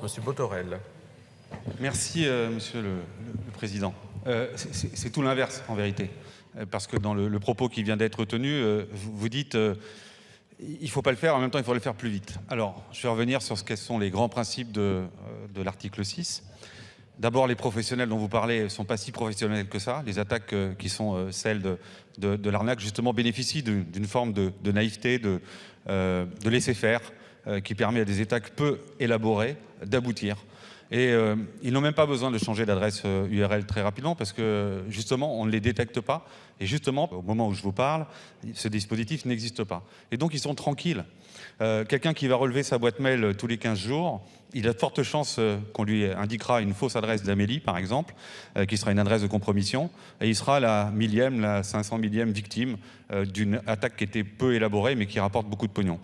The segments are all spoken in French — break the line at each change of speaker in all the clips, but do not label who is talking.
Monsieur Botorel.
Merci, Monsieur le Président. C'est tout l'inverse, en vérité. Parce que dans le propos qui vient d'être tenu, vous dites il ne faut pas le faire, en même temps, il faut le faire plus vite. Alors, je vais revenir sur ce quels sont les grands principes de l'article 6. D'abord, les professionnels dont vous parlez ne sont pas si professionnels que ça. Les attaques qui sont celles de l'arnaque, justement, bénéficient d'une forme de naïveté, de laisser-faire, qui permet à des attaques peu élaborées d'aboutir. Et ils n'ont même pas besoin de changer d'adresse URL très rapidement parce que, justement, on ne les détecte pas. Et justement, au moment où je vous parle, ce dispositif n'existe pas. Et donc, ils sont tranquilles. Quelqu'un qui va relever sa boîte mail tous les 15 jours, il a de fortes chances qu'on lui indiquera une fausse adresse d'Amélie, par exemple, qui sera une adresse de compromission, et il sera la 1000e, la 500 millième victime d'une attaque qui était peu élaborée, mais qui rapporte beaucoup de pognon.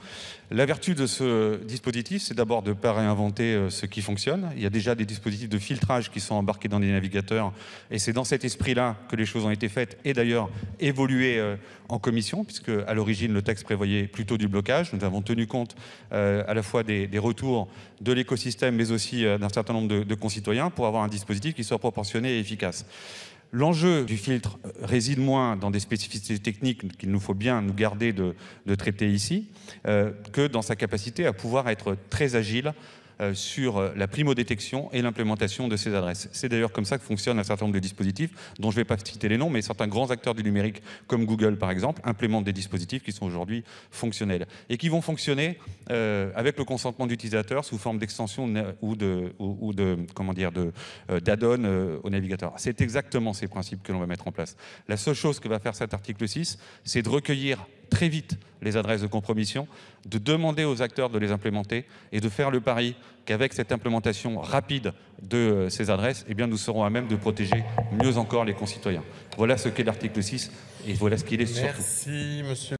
La vertu de ce dispositif, c'est d'abord de ne pas réinventer ce qui fonctionne. Il y a déjà des dispositifs de filtrage qui sont embarqués dans des navigateurs, et c'est dans cet esprit-là que les choses ont été faites, et d'ailleurs évoluées en commission, puisque à l'origine, le texte prévoyait plutôt du blocage. Nous avons tenu compte à la fois des retours de l'écosystème, mais aussi d'un certain nombre de concitoyens pour avoir un dispositif qui soit proportionné et efficace. L'enjeu du filtre réside moins dans des spécificités techniques qu'il nous faut bien nous garder de traiter ici, que dans sa capacité à pouvoir être très agile sur la primo-détection et l'implémentation de ces adresses. C'est d'ailleurs comme ça que fonctionne un certain nombre de dispositifs, dont je ne vais pas citer les noms, mais certains grands acteurs du numérique, comme Google par exemple, implémentent des dispositifs qui sont aujourd'hui fonctionnels et qui vont fonctionner avec le consentement d'utilisateurs sous forme d'extension ou d'add-on au navigateur. C'est exactement ces principes que l'on va mettre en place. La seule chose que va faire cet article 6, c'est de recueillir très vite les adresses de compromission, de demander aux acteurs de les implémenter et de faire le pari qu'avec cette implémentation rapide de ces adresses, eh bien, nous serons à même de protéger mieux encore les concitoyens. Voilà ce qu'est l'article 6 et voilà ce qu'il est surtout.
Merci, monsieur.